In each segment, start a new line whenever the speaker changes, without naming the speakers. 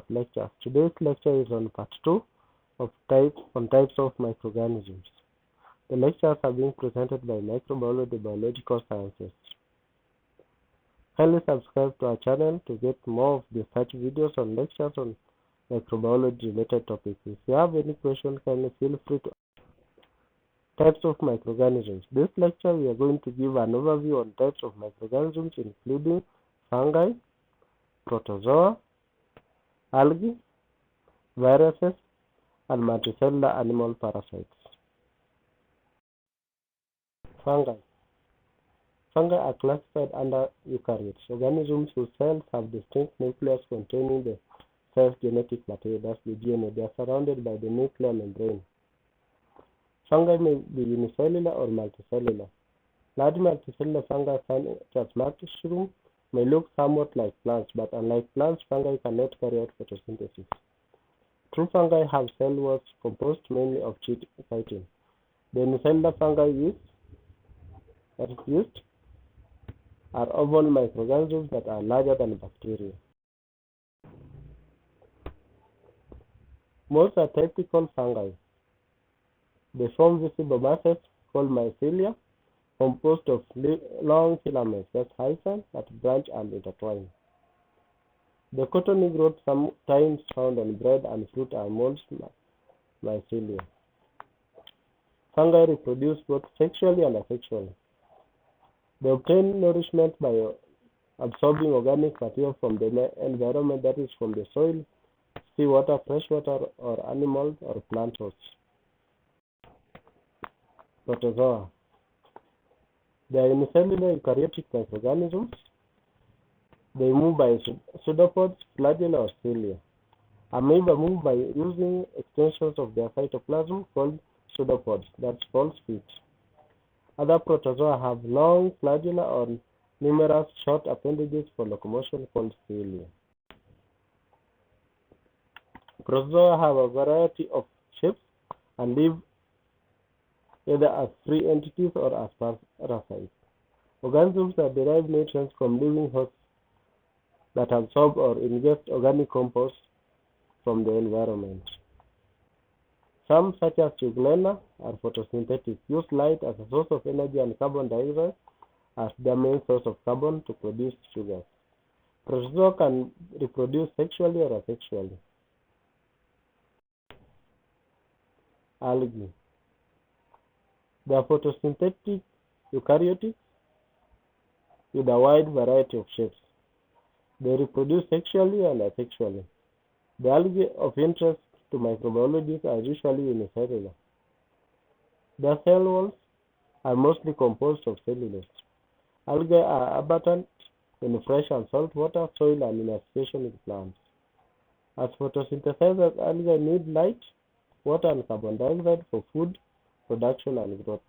lectures. Today's lecture is on part 2 of types of microorganisms. The lectures are being presented by Microbiology Biological Sciences. Kindly subscribe to our channel to get more of the such videos on lectures on microbiology related topics. If you have any question, kindly feel free to types of microorganisms. This lecture we are going to give an overview on types of microorganisms including fungi, protozoa, algae, viruses, and multicellular animal parasites. Fungi. Fungi are classified under eukaryotes, organisms whose cells have distinct nucleus containing the cell's genetic material, that's the DNA. They are surrounded by the nuclear membrane. Fungi may be unicellular or multicellular. Large multicellular fungi, such as mushroom, may look somewhat like plants, but unlike plants, fungi cannot carry out photosynthesis. True fungi have cell walls composed mainly of chitin. The unicellular fungi used are oval microorganisms that are larger than bacteria. Most are typical fungi. They form visible masses called mycelia, composed of long filaments, that's hyphal, that branch and intertwine. The cottony growth sometimes found on bread and fruit are molds mycelia. Fungi reproduce both sexually and asexually. They obtain nourishment by absorbing organic material from the environment, that is from the soil, seawater, freshwater, or animal or plant hosts. Protozoa. They are unicellular eukaryotic microorganisms. They move by pseudopods, flagella, or cilia. Amoeba move by using extensions of their cytoplasm called pseudopods, that's false feet. Other protozoa have long flagella or numerous short appendages for locomotion called cilia. Protozoa have a variety of shapes and live either as free entities or as parasites. Organisms that derive nutrients from living hosts that absorb or ingest organic compost from the environment. Some, such as Euglena, are photosynthetic, use light as a source of energy and carbon dioxide as their main source of carbon to produce sugars. Protozoa can reproduce sexually or asexually. Algae. They are photosynthetic eukaryotes with a wide variety of shapes. They reproduce sexually and asexually. The algae of interest to microbiologists are usually unicellular. Their cell walls are mostly composed of cellulose. Algae are abundant in fresh and salt water, soil, and in association with plants. As photosynthesizers, algae need light, water, and carbon dioxide for food production and growth.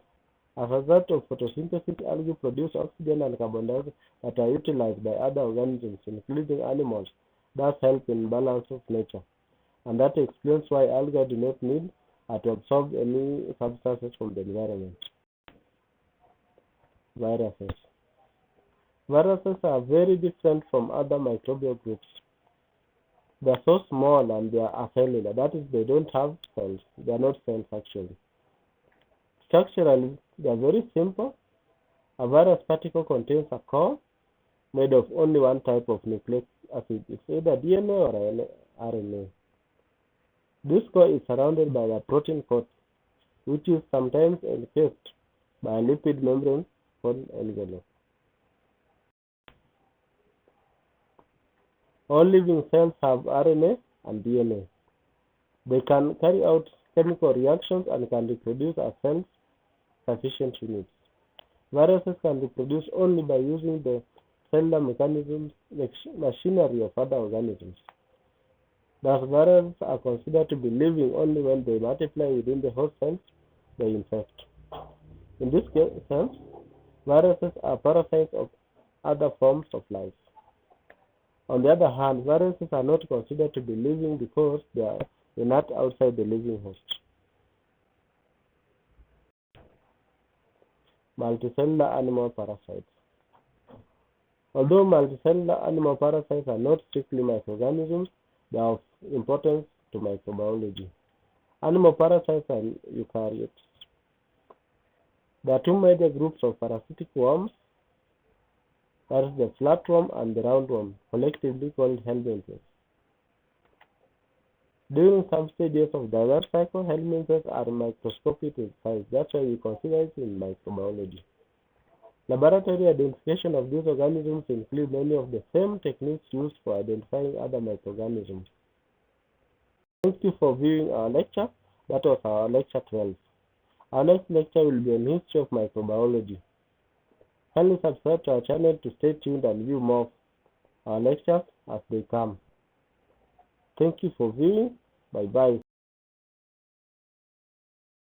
As a result of photosynthesis, algae produce oxygen and carbon dioxide that are utilized by other organisms, including animals, thus help in balance of nature. And that explains why algae do not need to absorb any substances from the environment. Viruses. Viruses are very different from other microbial groups. They are so small and they are acellular, that is, they don't have cells. They are not cells actually. Structurally, they are very simple. A virus particle contains a core made of only one type of nucleic acid. It's either DNA or RNA. This core is surrounded by a protein coat, which is sometimes encased by a lipid membrane called envelope. All living cells have RNA and DNA. They can carry out chemical reactions and can reproduce as cells sufficient units. Viruses can reproduce only by using the cellular mechanisms, machinery of other organisms. Thus, viruses are considered to be living only when they multiply within the host cells they infect. In this sense, viruses are parasites of other forms of life. On the other hand, viruses are not considered to be living because they are inert outside the living host. Multicellular animal parasites. Although multicellular animal parasites are not strictly microorganisms, They are of importance to microbiology. Animal parasites and eukaryotes. There are two major groups of parasitic worms, that is the flatworm and the roundworm, collectively called helminths. During some stages of the life cycle, helminths are microscopic in size. That's why we consider it in microbiology. Laboratory identification of these organisms include many of the same techniques used for identifying other microorganisms. Thank you for viewing our lecture. That was our lecture 12. Our next lecture will be on history of microbiology. Kindly subscribe to our channel to stay tuned and view more of our lectures as they come. Thank you for viewing. Bye-bye.